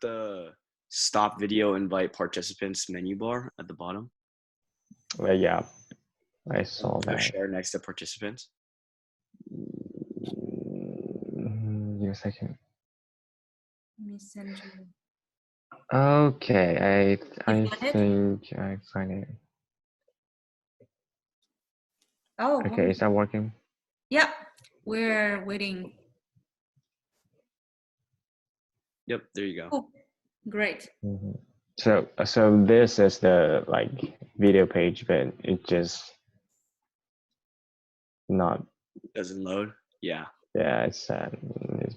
the stop video invite participants menu bar at the bottom? Yeah, I saw that. Share next to participants. Give me a second. Let me send you. Okay, I got it? think I find it. Oh, Okay, is that working? yeah, we're waiting. Yep, there you go. Oh, great. Mm-hmm. So this is the like video page, but it just not. Doesn't load. Yeah. Yeah, it's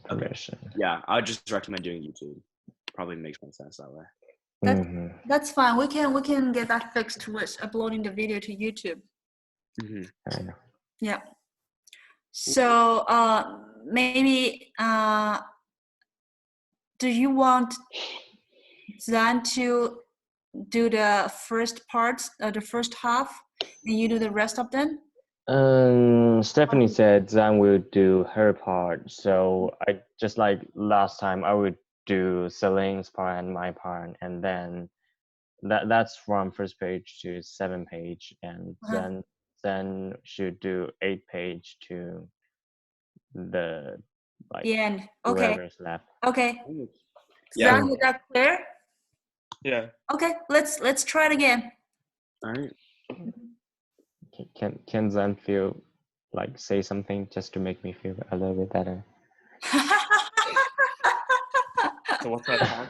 permission. Okay. Yeah, I would just recommend doing YouTube. Probably makes more sense that way. That's fine. We can get that fixed with uploading the video to YouTube. I know. Yeah. So maybe do you want Zan to do the first parts, the first half, and you do the rest of them? Stephanie said Zan will do her part, so I just like last time I would do Celine's part and my part, and then that's from first page to 7 page, and then should do 8 page to the like the end. Okay. whoever's left. Okay. Yeah. Zan, is that clear? Yeah. Okay, let's try it again. All right. Can Zan feel like say something just to make me feel a little bit better? So what's that part?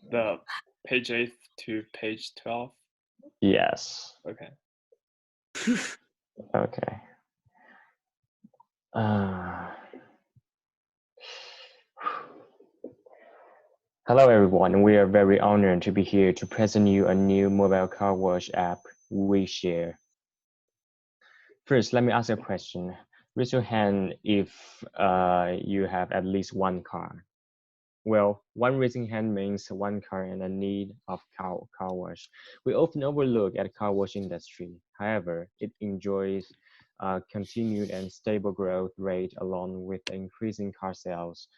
The page 8 to page 12? Yes. Okay. Okay. Hello everyone, we are very honored to be here to present you a new mobile car wash app, WeShare. First, let me ask you a question. Raise your hand if you have at least one car. Well, one raising hand means one car and a need of car wash. We often overlook at car wash industry. However, it enjoys continued and stable growth rate along with increasing car sales.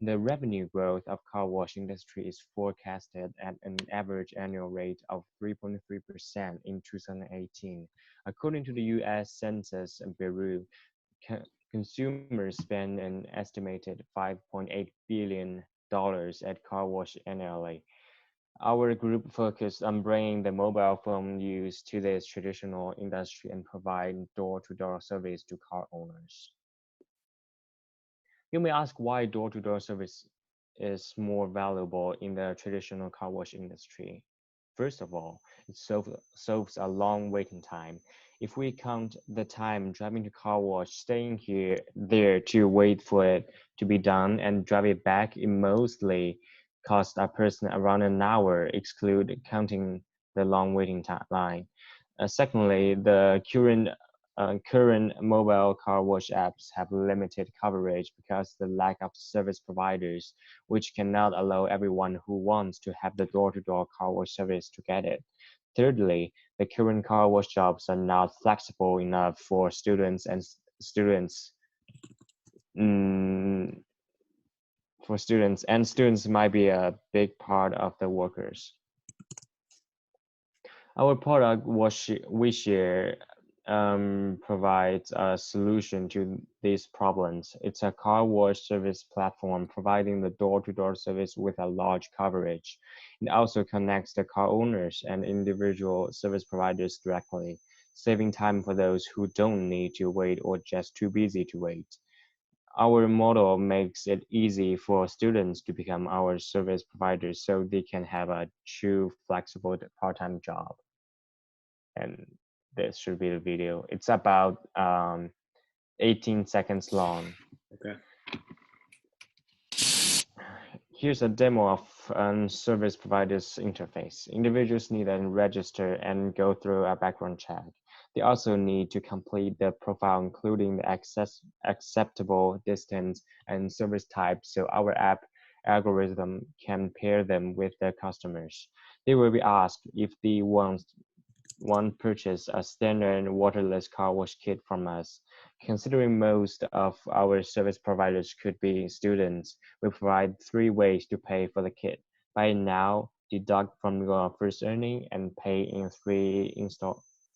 The revenue growth of car wash industry is forecasted at an average annual rate of 3.3% in 2018. According to the U.S. Census Bureau, consumers spend an estimated $5.8 billion at car wash annually. Our group focused on bringing the mobile phone use to this traditional industry and provide door-to-door service to car owners. You may ask why door-to-door service is more valuable in the traditional car wash industry. First of all, it solves a long waiting time. If we count the time driving to car wash, staying there to wait for it to be done and drive it back, it mostly costs a person around an hour, exclude counting the long waiting line. Secondly, the current mobile car wash apps have limited coverage because the lack of service providers, which cannot allow everyone who wants to have the door-to-door car wash service to get it. Thirdly, the current car wash jobs are not flexible enough for students and students might be a big part of the workers. Our product WeShare provides a solution to these problems. It's a car wash service platform providing the door-to-door service with a large coverage. It also connects the car owners and individual service providers directly, saving time for those who don't need to wait or just too busy to wait. Our model makes it easy for students to become our service providers so they can have a true flexible part-time job. And this should be the video. It's about 18 seconds long. Okay. Here's a demo of service provider's interface. Individuals need to register and go through a background check. They also need to complete the profile, including the acceptable distance and service type, so our app algorithm can pair them with their customers. They will be asked if they want purchase a standard waterless car wash kit from us. Considering most of our service providers could be students, we provide 3 ways to pay for the kit. Buy now, deduct from your first earning, and pay in 3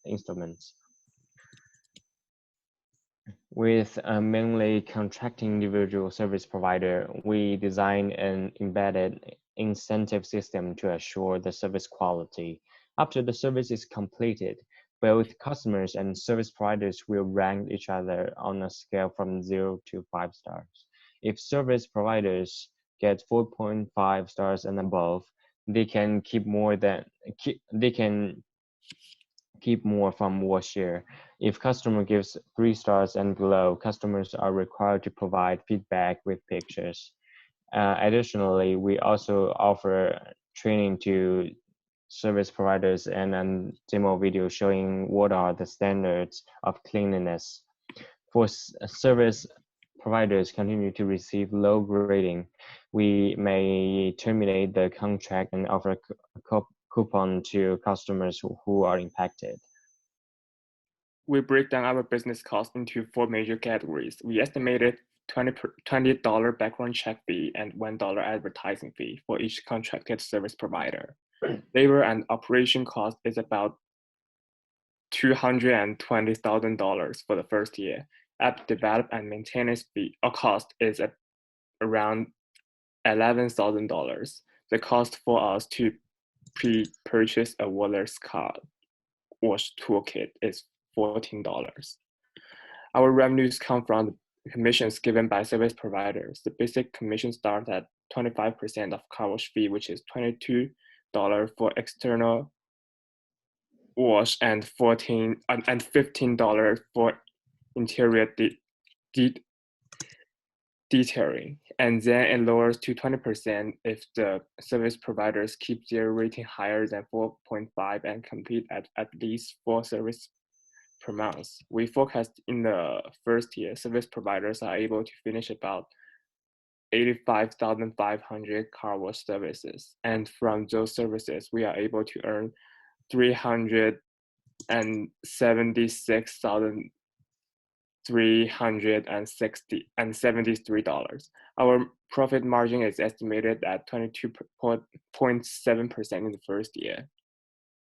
installments. With mainly contracting individual service provider, we design an embedded incentive system to assure the service quality. After the service is completed, both customers and service providers will rank each other on a scale from 0 to 5 stars. If service providers get 4.5 stars and above, they can keep more from what share. If customer gives 3 stars and below, customers are required to provide feedback with pictures. Additionally, we also offer training to service providers and a demo video showing what are the standards of cleanliness. For service providers continue to receive low grading, we may terminate the contract and offer a coupon to customers who are impacted. We break down our business costs into 4 major categories. We estimated $20 background check fee and $1 advertising fee for each contracted service provider. Labor and operation cost is about $220,000 for the first year. App develop and maintenance fee or cost is around $11,000. The cost for us to pre-purchase a wireless car wash toolkit is $14. Our revenues come from the commissions given by service providers. The basic commission starts at 25% of car wash fee, which is $22 for external wash and $15 for interior detailing, and then it lowers to 20% if the service providers keep their rating higher than 4.5 and complete at least 4 service per month. We forecast in the first year, service providers are able to finish about 85,500 car wash services, and from those services, we are able to earn $376,373. Our profit margin is estimated at 22.7% in the first year.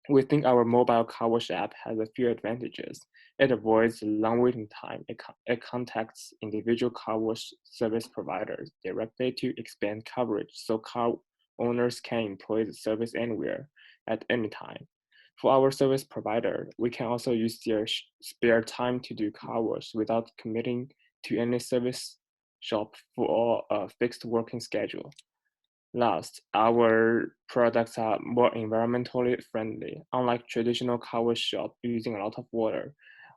We think our mobile car wash app has a few advantages. It avoids long waiting time. It contacts individual car wash service providers directly to expand coverage so car owners can employ the service anywhere at any time. For our service provider, we can also use their spare time to do car wash without committing to any service shop for a fixed working schedule. Last, our products are more environmentally friendly. Unlike traditional car wash shop using a lot of water,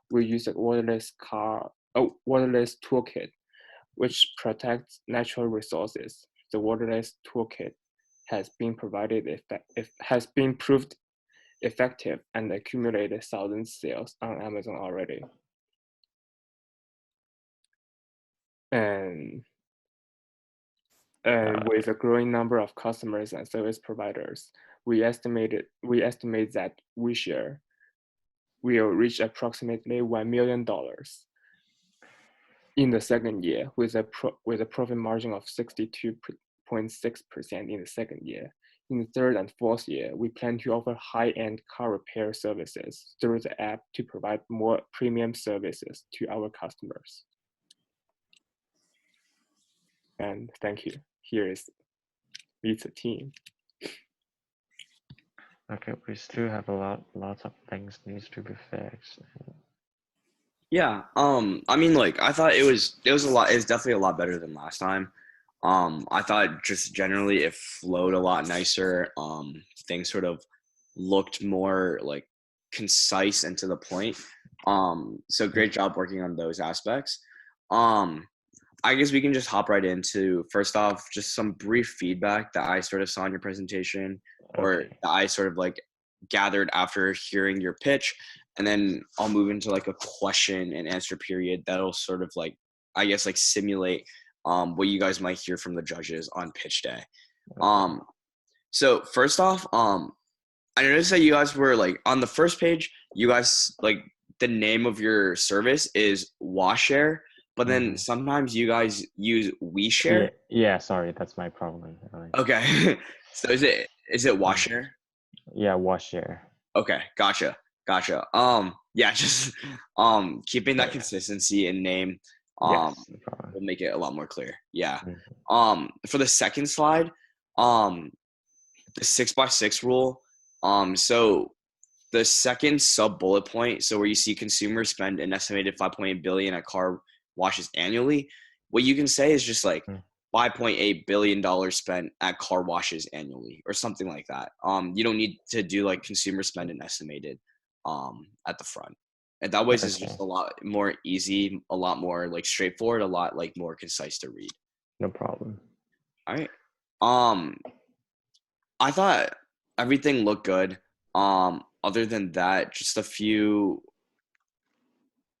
we use a waterless toolkit, which protects natural resources. The waterless toolkit has been proved effective and accumulated thousands sales on Amazon already. And with a growing number of customers and service providers, we estimate that WeShare will reach approximately $1 million in the second year, with a profit margin of 62.6% in the second year. In the third and fourth year, we plan to offer high-end car repair services through the app to provide more premium services to our customers. And thank you. Here is meet the team. Okay, we still have lots of things needs to be fixed. Yeah. I mean, like, I thought it was definitely a lot better than last time. I thought just generally it flowed a lot nicer. Things sort of looked more like concise and to the point. So great job working on those aspects. I guess we can just hop right into, first off, just some brief feedback that I sort of saw in your presentation, or that I sort of like gathered after hearing your pitch. And then I'll move into like a question and answer period that'll sort of like, I guess, like simulate what you guys might hear from the judges on pitch day. So first off, I noticed that you guys were like on the first page, you guys like the name of your service is WashShare, but then sometimes you guys use WeShare. Yeah, sorry, that's my problem. Okay. So is it washer? Yeah, wash share. Okay, gotcha. Yeah, just keeping that consistency in name Yes, no problem. will make it a lot more clear. Yeah. Mhm. For the second slide, the 6x6 rule. So the second sub bullet point, so where you see consumers spend an estimated 5.8 billion at car washes annually, what you can say is just like Mm. $5.8 billion spent at car washes annually or something like that. You don't need to do like consumer spend and estimated at the front. And that way it's Okay, just a lot more easy, a lot more like straightforward, a lot like more concise to read. no problem. All right. Um, I thought everything looked good. Other than that, just a few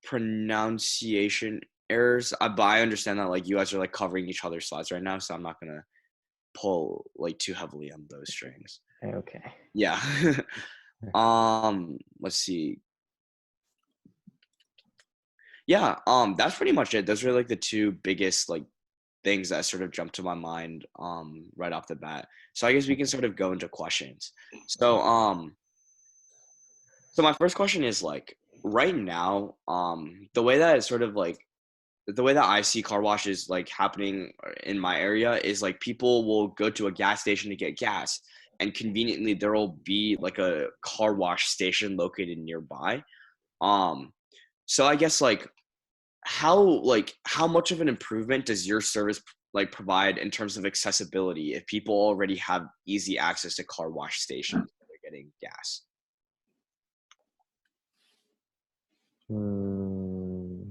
pronunciation errors. But I understand that like you guys are like covering each other's slides right now, so I'm not gonna pull like too heavily on those strings. Okay. Yeah. Let's see. Yeah, that's pretty much it. Those are like the two biggest like things that sort of jumped to my mind right off the bat. So I guess we can sort of go into questions. So so my first question is like right now, the way that it's sort of like the way that I see car washes like happening in my area is like people will go to a gas station to get gas, and conveniently there will be like a car wash station located nearby. Um, so I guess like how much of an improvement does your service like provide in terms of accessibility if people already have easy access to car wash stations where they're getting gas? Hmm.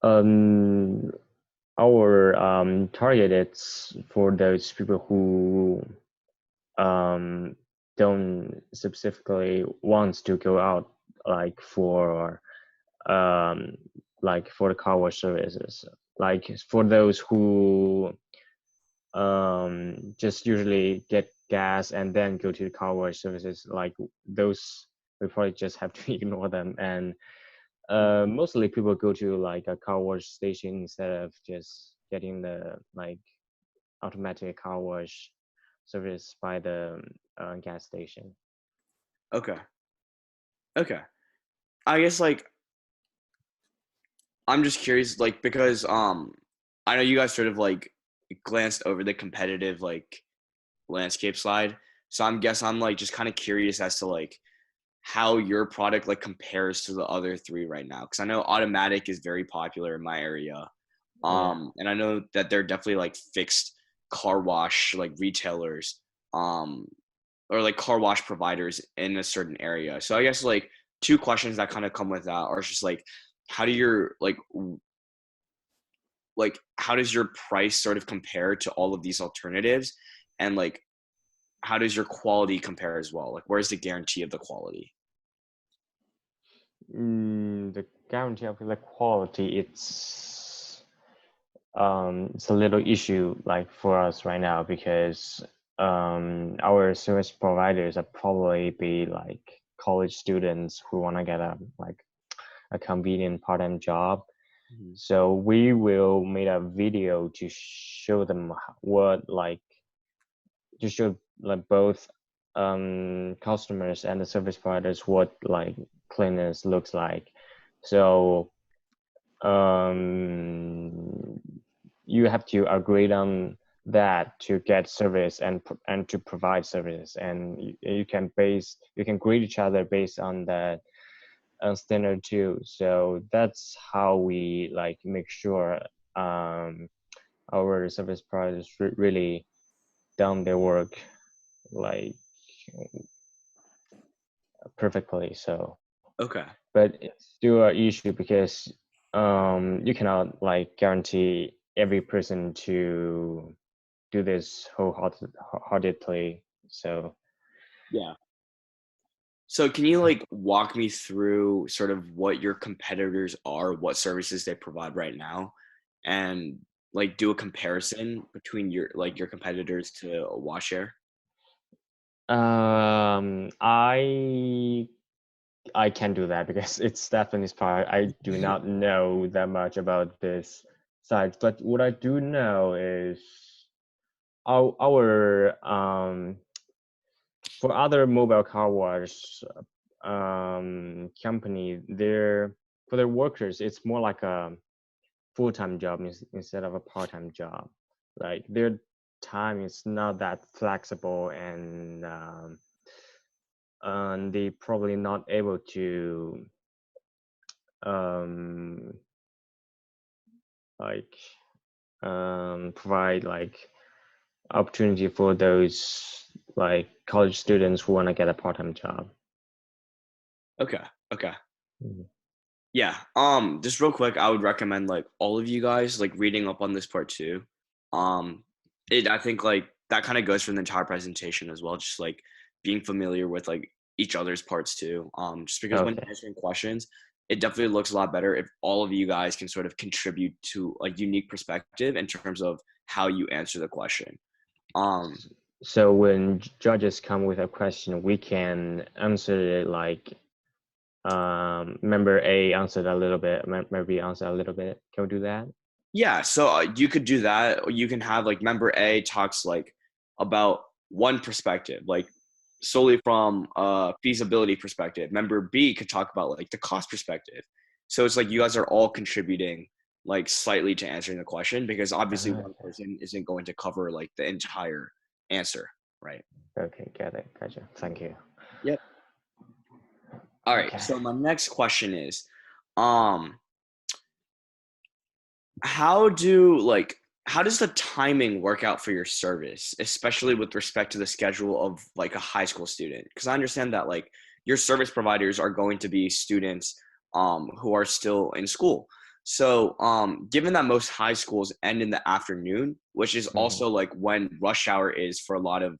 Um, our target is for those people who um don't specifically want to go out like um for the car wash services. Like for those who just usually get gas and then go to the car wash services, like those we probably just have to ignore them. And mostly people go to like a car wash station instead of just getting the like automatic car wash service by the gas station. Okay. Okay. I guess like I'm just curious, like because I know you guys sort of like glanced over the competitive like landscape slide. So I'm like just kind of curious as to like how your product like compares to the other three right now. Cause I know automatic is very popular in my area. Yeah. And I know that they're definitely like fixed car wash like retailers, um, or like car wash providers in a certain area. So I guess like two questions that kind of come with that are just like how do your like how does your price sort of compare to all of these alternatives, and like how does your quality compare as well, like where's the guarantee of the quality? The guarantee of the quality, it's a little issue like for us right now because our service providers are probably be like college students who want to get a convenient part-time job. Mhm. So we will make a video to show them what like to show like both customers and the service providers what like cleanliness looks like. So um, you have to agree on that to get service and to provide service, and you can grade each other based on that standard too. So that's how we like make sure our service providers really done their work like perfectly. So Okay. but it's still an issue because you cannot like guarantee every person to do this wholeheartedly. So Yeah. So can you like walk me through sort of what your competitors are, what services they provide right now, and like do a comparison between your competitors to WashAir? um i I can do that because it's Stephanie's part. I do not know that much about this sides, but what I do know is our for other mobile car wash company, for their workers, it's more like a full-time job instead of a part-time job. Like their time is not that flexible, and they probably not able to um, like provide like opportunity for those like college students who want to get a part-time job. Okay. Mhm. Yeah. Just real quick, I would recommend like all of you guys like reading up on this part too. I think like that kind of goes from the entire presentation as well, just like being familiar with like each other's parts too. Just because when Okay. answering questions, it definitely looks a lot better if all of you guys can sort of contribute to like unique perspective in terms of how you answer the question. So when judges come with a question, we can answer it like member A answered a little bit, member B answered a little bit. Can we do that? Yeah, so you could do that. Or you can have like member A talks like about one perspective, like solely from a feasibility perspective. Member B could talk about like the cost perspective. So it's like you guys are all contributing like slightly to answering the question, because obviously one person isn't going to cover like the entire answer, right? Okay, got it. Gotcha. Thank you. Yep. All right. Okay. So my next question is, um, how does the timing work out for your service, especially with respect to the schedule of like a high school student? Because I understand that like your service providers are going to be students who are still in school. So given that most high schools end in the afternoon, which is also like when rush hour is for a lot of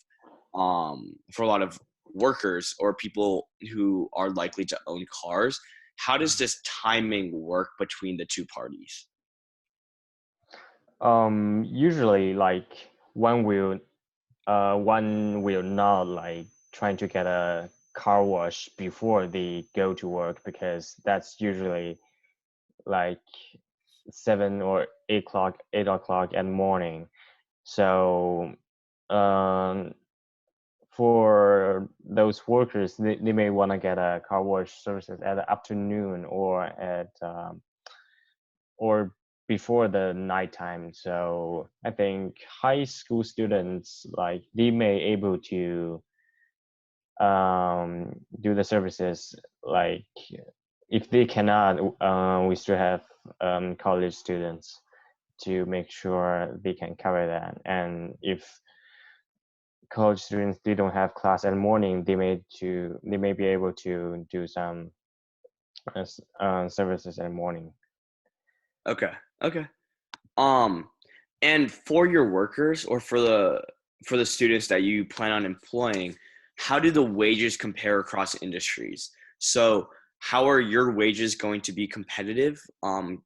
workers or people who are likely to own cars, how does this timing work between the two parties? Usually like one will not like trying to get a car wash before they go to work, because that's usually like 7 or 8 o'clock in the morning. So for those workers, they may want to get a car wash services at the afternoon or before the nighttime. So I think high school students, like they may able to do the services, like if they cannot, we still have college students to make sure they can cover that. And if college students, they don't have class in the morning, they may be able to do some services in the morning. Okay. Okay. Um, and for your workers or for the students that you plan on employing, how do the wages compare across industries? So how are your wages going to be competitive,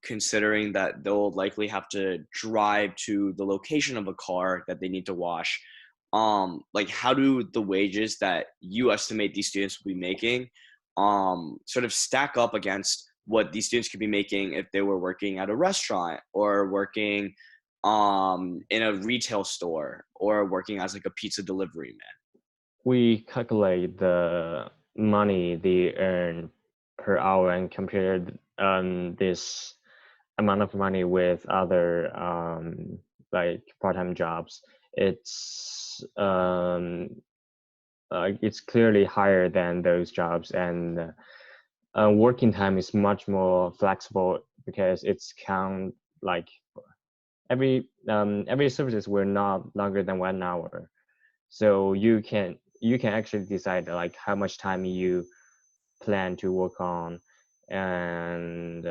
considering that they'll likely have to drive to the location of a car that they need to wash? Like how do the wages that you estimate these students will be making sort of stack up against what these students could be making if they were working at a restaurant or working in a retail store or working as like a pizza delivery man? We calculate the money they earn per hour and compare this amount of money with other like part-time jobs. It's clearly higher than those jobs, and working time is much more flexible because it's count like every services were not longer than 1 hour. So you can actually decide like how much time you plan to work on, and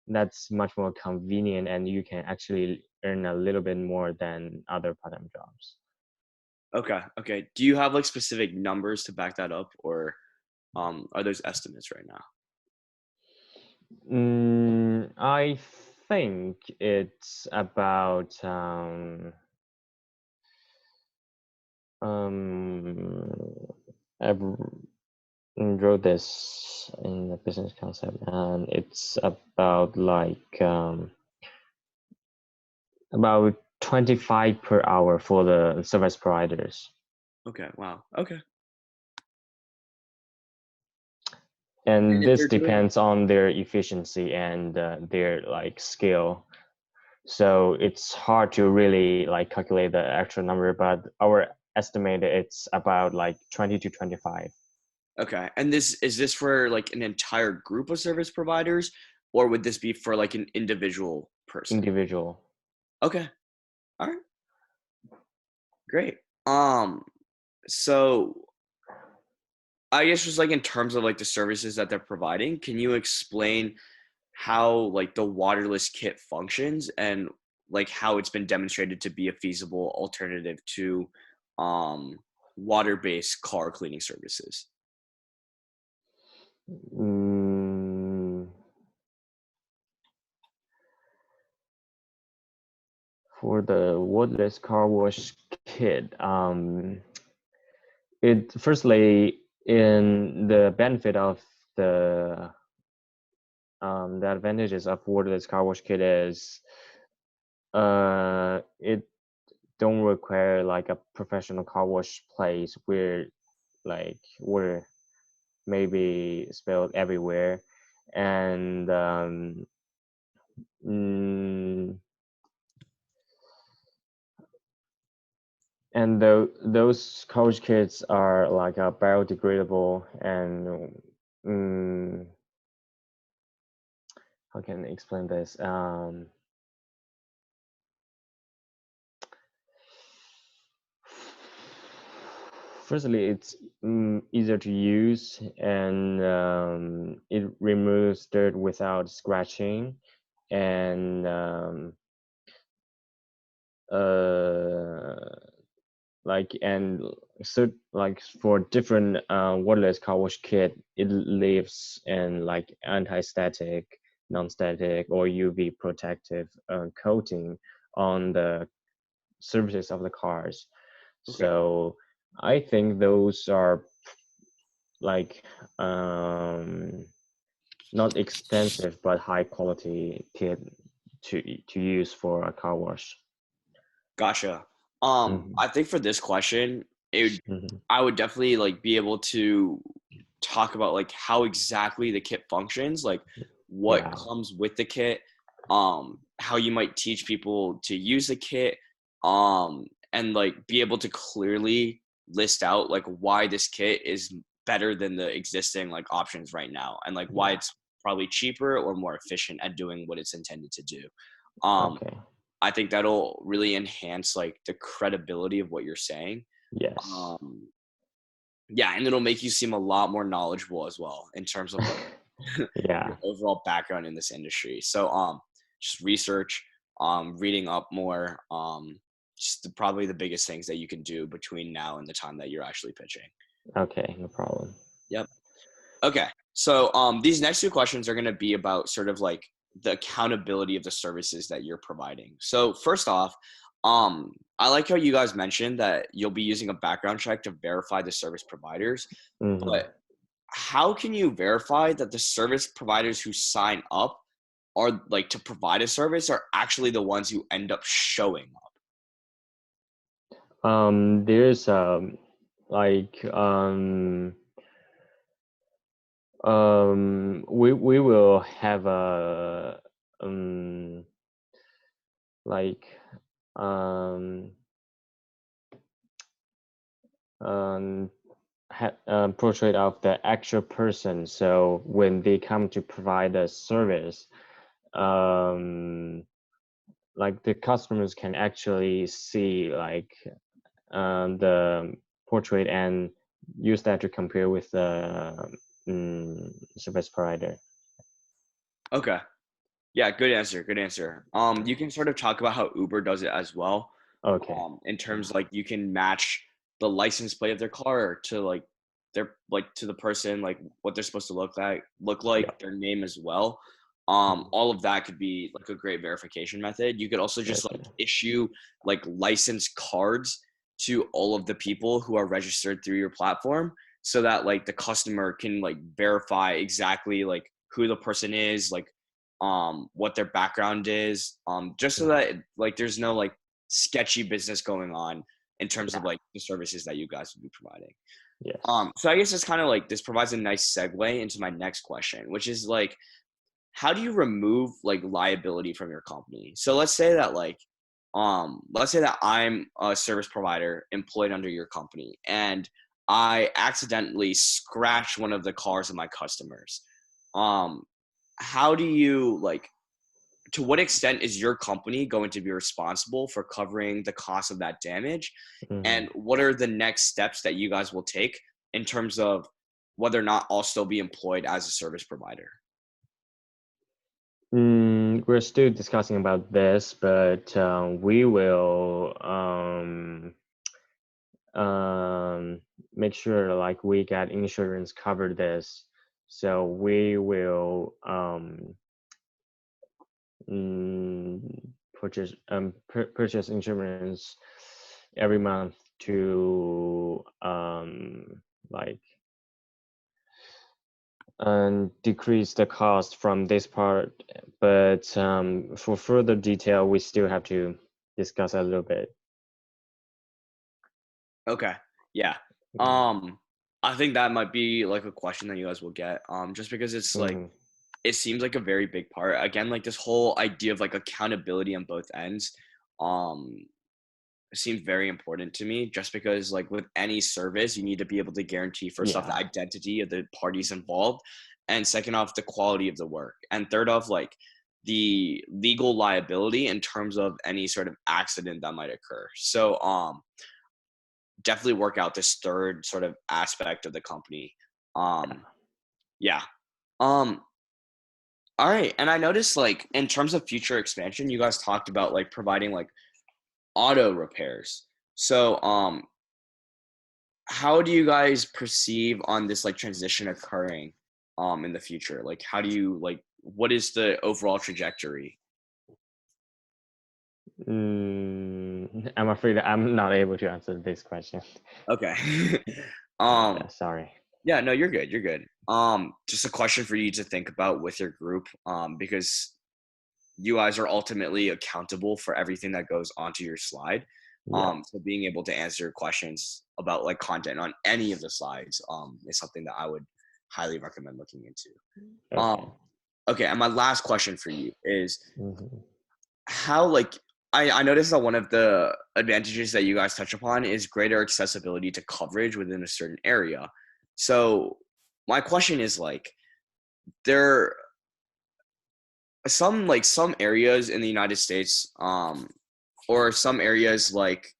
that's much more convenient, and you can actually earn a little bit more than other part-time jobs. Okay. Okay. Do you have like specific numbers to back that up, or are those estimates right now? I think it's about I wrote this in the business concept, and it's about like About 25 per hour for the service providers. Okay. Wow. Okay. And if this they're doing depends on their efficiency and their like skill. So it's hard to really like calculate the actual number, but our estimate it's about like 20 to 25 Okay. And is this for like an entire group of service providers, or would this be for like an individual person? individual. Okay. All right. Great. So I guess just like in terms of like the services that they're providing, can you explain how like the waterless kit functions and like how it's been demonstrated to be a feasible alternative to um water-based car cleaning services? Mm, for the waterless car wash kit, it firstly in the benefit of the advantages of waterless car wash kit is it don't require like a professional car wash place where like water maybe spilled everywhere, and mm, and those couch kits are like biodegradable and how can I explain this? Firstly, it's easier to use, and it removes dirt without scratching, and like and so like for different waterless car wash kit, it leaves in like anti-static, non-static, or UV protective coating on the surfaces of the cars. Okay. So I think those are like not expensive but high quality kit to use for a car wash. Gotcha. Mhm. I think for this question, Mhm. I would definitely like be able to talk about like how exactly the kit functions, like what Yeah. comes with the kit, how you might teach people to use the kit, and like be able to clearly list out like why this kit is better than the existing like options right now, and like why Yeah. it's probably cheaper or more efficient at doing what it's intended to do. Um, Okay. I think that'll really enhance like the credibility of what you're saying. Yes. Um, yeah, and it'll make you seem a lot more knowledgeable as well in terms of like Yeah. your overall background in this industry. So just research, reading up more, probably the biggest things that you can do between now and the time that you're actually pitching. Okay, no problem. Yep. Okay. So these next two questions are going to be about sort of like the accountability of the services that you're providing. So first off, I like how you guys mentioned that you'll be using a background check to verify the service providers, Mhm. but how can you verify that the service providers who sign up are like to provide a service are actually the ones who end up showing up? There's like we will have a like um um portrait of the actual person. So when they come to provide a service, like the customers can actually see like the portrait and use that to compare with the service provider. Okay. Yeah, good answer. Good answer. You can sort of talk about how Uber does it as well. Okay. In terms like you can match the license plate of their car to like their like to the person, like what they're supposed to look Yeah. like, their name as well. All of that could be like a great verification method. You could also just Okay. like issue like license cards to all of the people who are registered through your platform, so that like the customer can like verify exactly like who the person is, like what their background is, just so that like there's no like sketchy business going on in terms of like the services that you guys would be providing. Yes. So I guess it's kind of like this provides a nice segue into my next question, which is like, how do you remove like liability from your company? So let's say that I'm a service provider employed under your company, and I accidentally scratch one of the cars of my customers. How do you like, to what extent is your company going to be responsible for covering the cost of that damage? Mhm. And what are the next steps that you guys will take in terms of whether or not I'll still be employed as a service provider? We're still discussing about this, but we will make sure like we get insurance cover this. So we will purchase insurance every month to like decrease the cost from this part, but for further detail we still have to discuss a little bit. Okay. Yeah. I think that might be like a question that you guys will get. Just because it's like, it seems like a very big part. Again, like this whole idea of like accountability on both ends, seems very important to me, just because like with any service, you need to be able to guarantee first off the identity of the parties involved, and second off the quality of the work, and third off like the legal liability in terms of any sort of accident that might occur. So definitely work out this third sort of aspect of the company. Yeah. All right. And I noticed like in terms of future expansion, you guys talked about like providing like auto repairs. So how do you guys perceive on this like transition occurring in the future? Like how do you like, what is the overall trajectory? I'm afraid that I'm not able to answer this question. Okay. Sorry. Yeah, no, you're good. You're good. Just a question for you to think about with your group, because you guys are ultimately accountable for everything that goes onto your slide. So being able to answer questions about like content on any of the slides, is something that I would highly recommend looking into. Okay. And my last question for you is how like, I noticed that one of the advantages that you guys touch upon is greater accessibility to coverage within a certain area. So my question is like, there some areas in the United States, or some areas like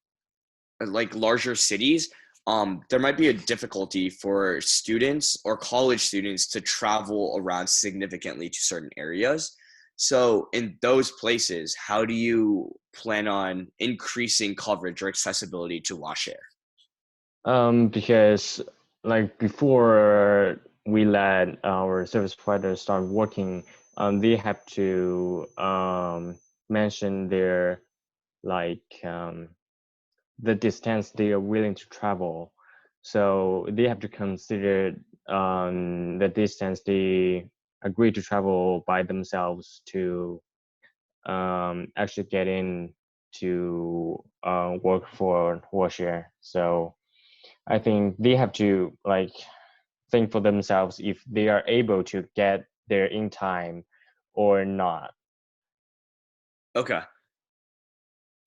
larger cities, there might be a difficulty for students or college students to travel around significantly to certain areas. So in those places, how do you plan on increasing coverage or accessibility to WaShare? Because like before we let our service providers start working, they have to mention their like the distance they are willing to travel. So they have to consider the distance they agree to travel by themselves to actually get in to work for WaShare. So I think they have to like think for themselves if they are able to get there in time or not. Okay.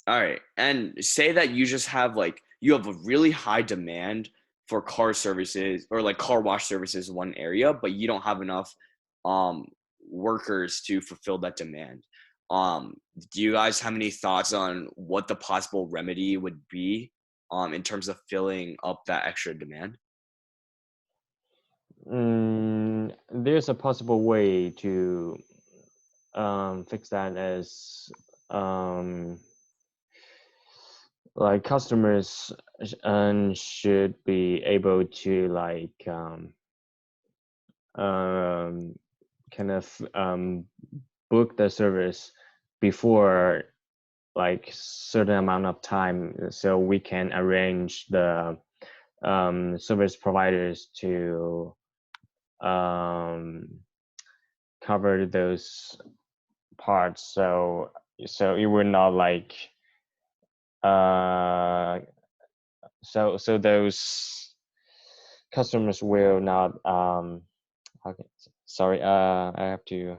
All right. And say that you just have like, you have a really high demand for car services or like car wash services in one area, but you don't have enough workers to fulfill that demand. Do you guys have any thoughts on what the possible remedy would be in terms of filling up that extra demand? There's a possible way to fix that as like customers should be able to like kind of book the service before like certain amount of time, so we can arrange the service providers to cover those parts, so it will not like so those customers will not okay, sorry, I have to.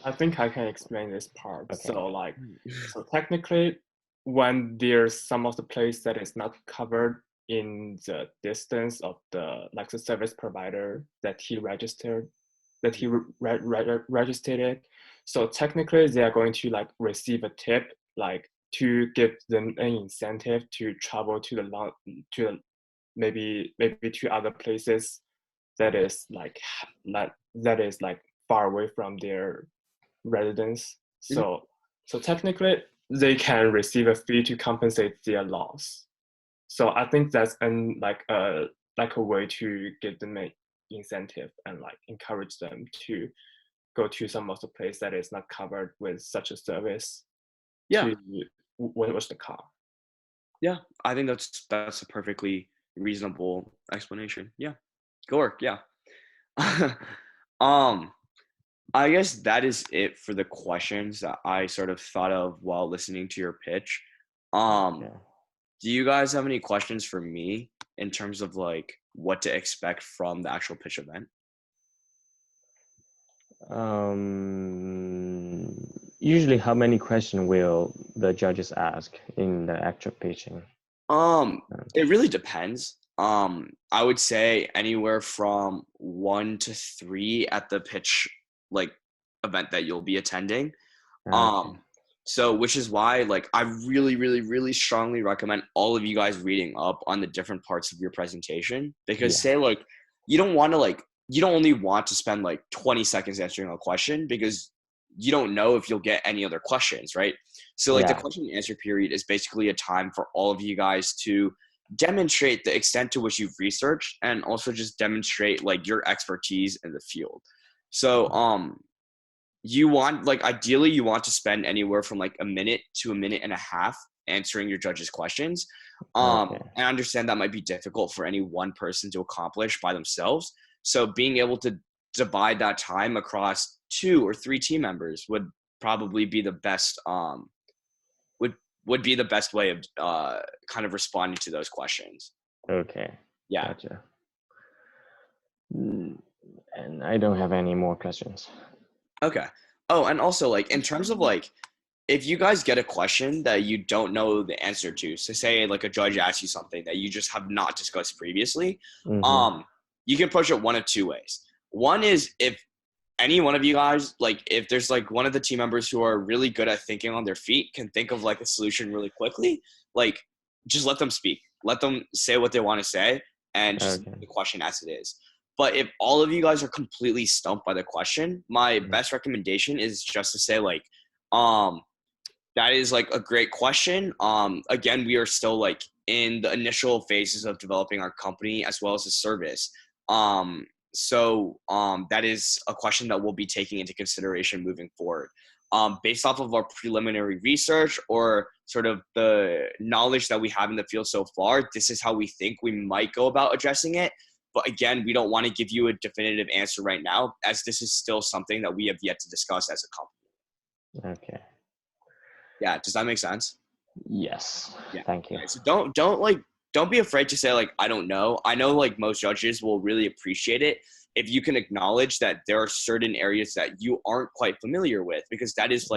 I think I can explain this part. Okay. So technically, when there's some of the place that is not covered in the distance of the service provider that he registered, registered it. So technically, they are going to receive a tip, to give them an incentive to travel to maybe to other places that is far away from their residence. So technically they can receive a fee to compensate their loss. So I think that's a way to give them an incentive and encourage them to go to some of the place that is not covered with such a service. Yeah. To wash the car. Yeah, I think that's a perfectly reasonable explanation. Yeah, good work. Yeah. I guess that is it for the questions that I sort of thought of while listening to your pitch. Okay. Do you guys have any questions for me in terms of what to expect from the actual pitch event? Usually, how many questions will the judges ask in the actual pitching? It really depends. I would say anywhere from 1 to 3 at the pitch event that you'll be attending. Okay. So which is why I really, really, really strongly recommend all of you guys reading up on the different parts of your presentation, because say you don't want to you don't only want to spend 20 seconds answering a question, because you don't know if you'll get any other questions, right? So the question and answer period is basically a time for all of you guys to demonstrate the extent to which you've researched, and also just demonstrate your expertise in the field. So you want ideally you want to spend anywhere from a minute to a minute and a half answering your judges' questions. And I understand that might be difficult for any one person to accomplish by themselves. So being able to divide that time across 2 or 3 team members would probably be the best would be the best way of kind of responding to those questions. Okay. Yeah. Gotcha. And I don't have any more questions. Okay. Oh, and also in terms of if you guys get a question that you don't know the answer to, so say a judge asks you something that you just have not discussed previously, you can approach it one of 2 ways. One is, if any one of you guys, if there's one of the team members who are really good at thinking on their feet, can think of a solution really quickly, just let them speak. Let them say what they want to say, and just the question as it is. But if all of you guys are completely stumped by the question, my best recommendation is just to say that is a great question. Again, we are still in the initial phases of developing our company as well as the service. So that is a question that we'll be taking into consideration moving forward. Based off of our preliminary research or sort of the knowledge that we have in the field so far, this is how we think we might go about addressing it. But again, we don't want to give you a definitive answer right now, as this is still something that we have yet to discuss as a company. Okay. Yeah, does that make sense? Yes. Yeah. Thank you. Okay, so don't be afraid to say I don't know. I know most judges will really appreciate it if you can acknowledge that there are certain areas that you aren't quite familiar with, because that is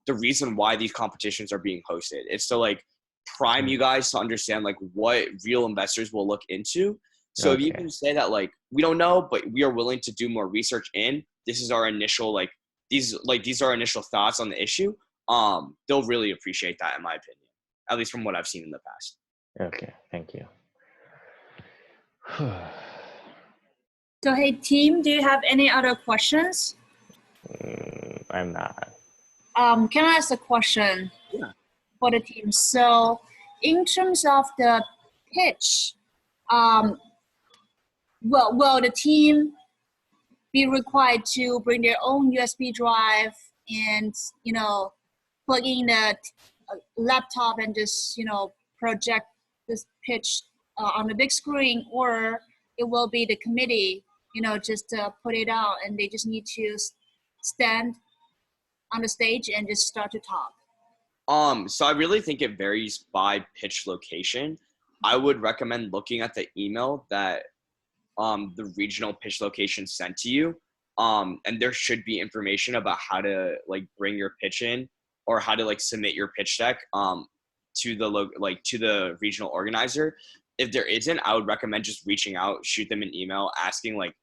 the reason why these competitions are being hosted. It's to prime you guys to understand what real investors will look into. So if you can say that we don't know, but we are willing to do more research this is our initial these are our initial thoughts on the issue, they'll really appreciate that, in my opinion, at least from what I've seen in the past. Okay, thank you. So hey team, do you have any other questions? I'm not. Can I ask a question? Yeah. For the team? So in terms of the pitch, will the team be required to bring their own USB drive and plug in the laptop and just project this pitch on the big screen, or it will be the committee just put it out and they just need to stand on the stage and just start to talk? So I really think it varies by pitch location. I would recommend looking at the email that the regional pitch location sent to you. And there should be information about how to like bring your pitch in or how to like submit your pitch deck to the regional organizer. If there isn't, I would recommend just reaching out, shoot them an email asking like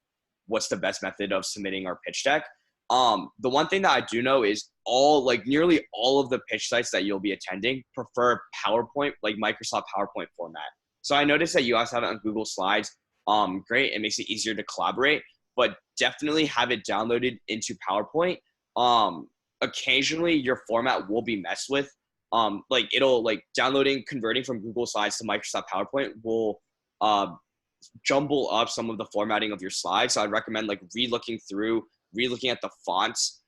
what's the best method of submitting our pitch deck. The one thing that I do know is nearly all of the pitch sites that you'll be attending prefer PowerPoint, like Microsoft PowerPoint format. So I noticed that you guys have it on Google Slides. Great, it makes it easier to collaborate, but definitely have it downloaded into PowerPoint. Occasionally your format will be messed with. Converting from Google Slides to Microsoft PowerPoint will jumble up some of the formatting of your slides. So I'd recommend like relooking at the fonts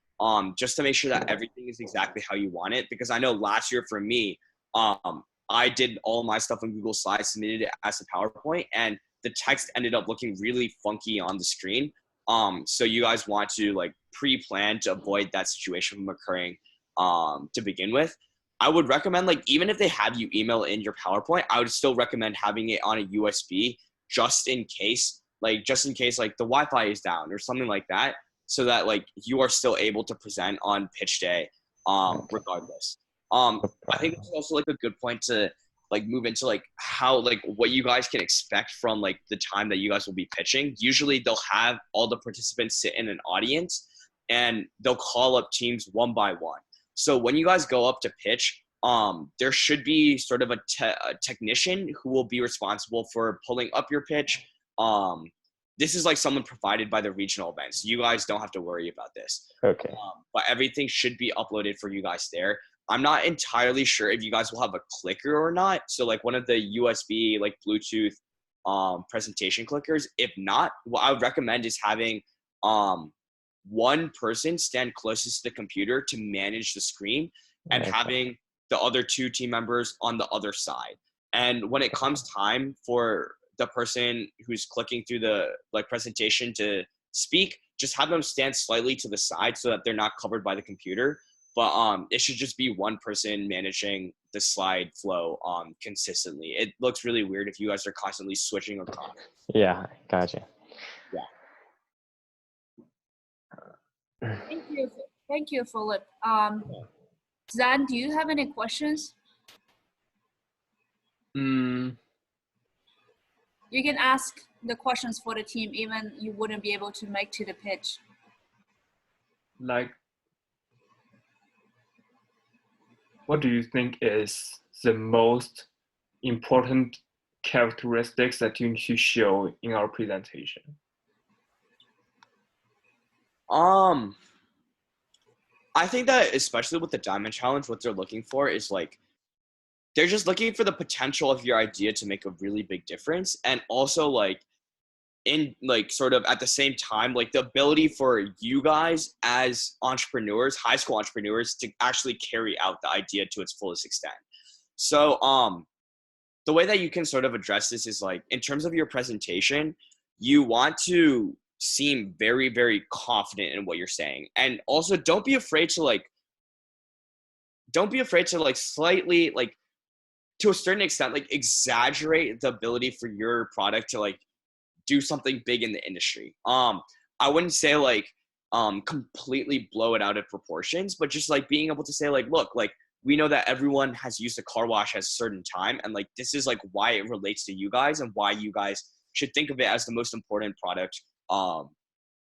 just to make sure that everything is exactly how you want it. Because I know last year for me, I did all my stuff on Google Slides, submitted it as a PowerPoint, and the text ended up looking really funky on the screen. So you guys want to like pre-plan to avoid that situation from occurring to begin with. I would recommend like even if they have you email in your PowerPoint, I would still recommend having it on a USB just in case like the Wi-Fi is down or something like that, so that like you are still able to present on pitch day regardless. I think it's also like a good point to like move into like how like what you guys can expect from like the time that you guys will be pitching. Usually they'll have all the participants sit in an audience and they'll call up teams one by one. So when you guys go up to pitch, there should be sort of a technician who will be responsible for pulling up your pitch. This is like someone provided by the regional event, so you guys don't have to worry about this. Okay. But everything should be uploaded for you guys there. I'm not entirely sure if you guys will have a clicker or not. So like one of the USB, like Bluetooth presentation clickers. If not, what I would recommend is having one person stand closest to the computer to manage the screen and having the other two team members on the other side. And when it comes time for the person who's clicking through the like presentation to speak, just have them stand slightly to the side so that they're not covered by the computer. But it should just be one person managing the slide flow consistently. It looks really weird if you guys are constantly switching across. Yeah, gotcha. Yeah. Thank you, Philip. Zan, do you have any questions? You can ask the questions for the team, even you wouldn't be able to make to the pitch. Like, what do you think is the most important characteristics that you need to show in our presentation? I think that especially with the Diamond Challenge, what they're looking for is like, they're just looking for the potential of your idea to make a really big difference. And also like in like sort of at the same time, like the ability for you guys as entrepreneurs, high school entrepreneurs, to actually carry out the idea to its fullest extent. So the way that you can sort of address this is like, in terms of your presentation, you want to seem very, very confident in what you're saying. And also don't be afraid to slightly like, to a certain extent, like exaggerate the ability for your product to like do something big in the industry. I wouldn't say like completely blow it out of proportions, but just like being able to say like, look, like we know that everyone has used a car wash at a certain time, and like this is like why it relates to you guys and why you guys should think of it as the most important product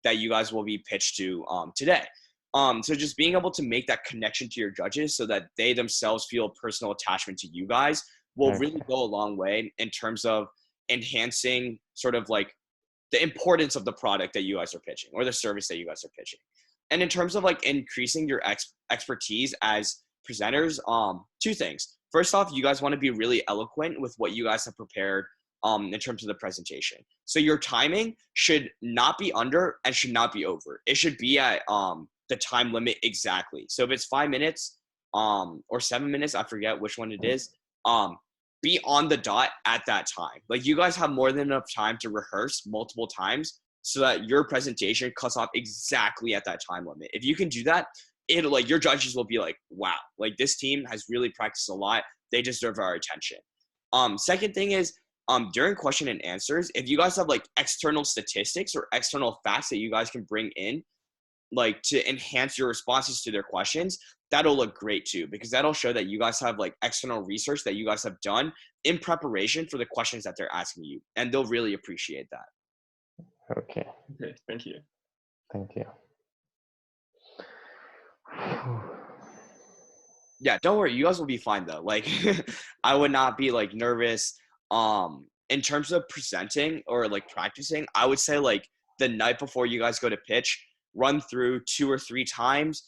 that you guys will be pitched to today. So just being able to make that connection to your judges so that they themselves feel a personal attachment to you guys will really go a long way in terms of enhancing sort of like the importance of the product that you guys are pitching or the service that you guys are pitching. And in terms of like increasing your expertise as presenters, two things. First off, you guys want to be really eloquent with what you guys have prepared in terms of the presentation. So your timing should not be under and should not be over. It should be at the time limit exactly. So if it's 5 minutes or 7 minutes, I forget which one it is, be on the dot at that time. Like you guys have more than enough time to rehearse multiple times so that your presentation cuts off exactly at that time limit. If you can do that, it'll like your judges will be like, wow, like this team has really practiced a lot. They deserve our attention. Second thing is, during question and answers, if you guys have like external statistics or external facts that you guys can bring in, like to enhance your responses to their questions, that'll look great too, because that'll show that you guys have like external research that you guys have done in preparation for the questions that they're asking you, and they'll really appreciate that. Okay. Okay, thank you. Thank you. Yeah, don't worry, you guys will be fine though. Like I would not be like nervous. In terms of presenting or like practicing, I would say like the night before you guys go to pitch, run through 2 or 3 times,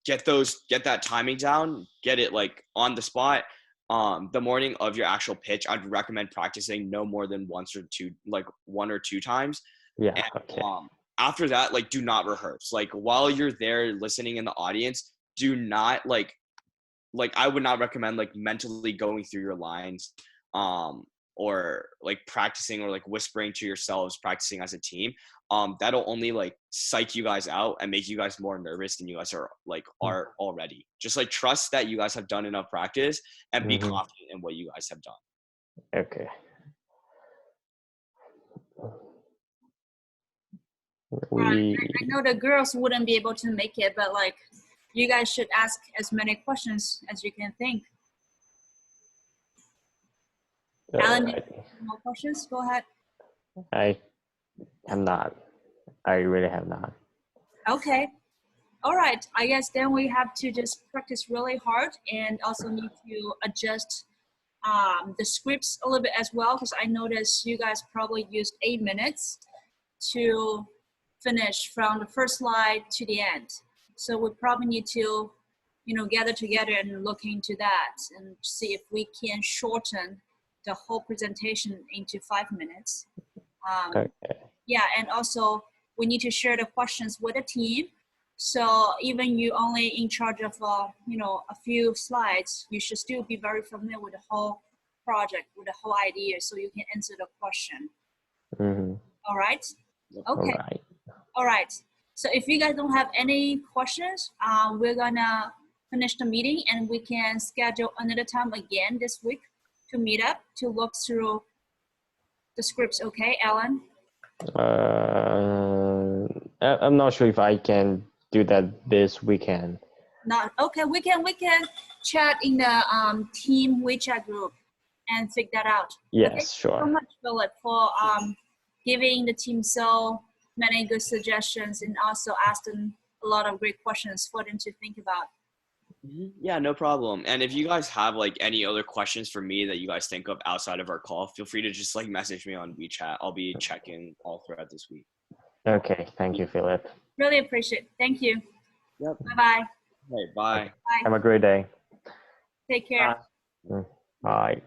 get that timing down, get it like on the spot. The morning of your actual pitch, I'd recommend practicing no more than 1 or 2 times. Yeah. And, Okay. after that, like do not rehearse. Like while you're there listening in the audience, do not like I would not recommend like mentally going through your lines, or like practicing or like whispering to yourselves, practicing as a team. That'll only like psych you guys out and make you guys more nervous than you guys are already. Just like trust that you guys have done enough practice and be confident in what you guys have done. Okay. I know the girls wouldn't be able to make it, but like you guys should ask as many questions as you can think. Alan, more questions? Go ahead. I have not. I really have not. Okay. All right. I guess then we have to just practice really hard and also need to adjust the scripts a little bit as well, because I noticed you guys probably used 8 minutes to finish from the first slide to the end. So we probably need to, gather together and look into that and see if we can shorten the whole presentation into 5 minutes. Okay. Yeah, and also we need to share the questions with the team. So even you only in charge of, a few slides, you should still be very familiar with the whole project, with the whole idea, so you can answer the question. All right? Okay. All right. So if you guys don't have any questions, we're gonna finish the meeting and we can schedule another time again this week to meet up to look through the scripts. Okay, Alan? I'm not sure if I can do that this weekend. Not okay. We can chat in the team WeChat group and figure that out. Yes, okay? sure. Thank you so much, Philip, for giving the team so many good suggestions and also asking a lot of great questions for them to think about. Yeah, no problem. And if you guys have like any other questions for me that you guys think of outside of our call, feel free to just like message me on WeChat. I'll be checking all throughout this week. Okay, thank you, Philip. Really appreciate it. Thank you. Yep. Bye-bye. Hey, bye. Bye. Have a great day. Take care. Bye.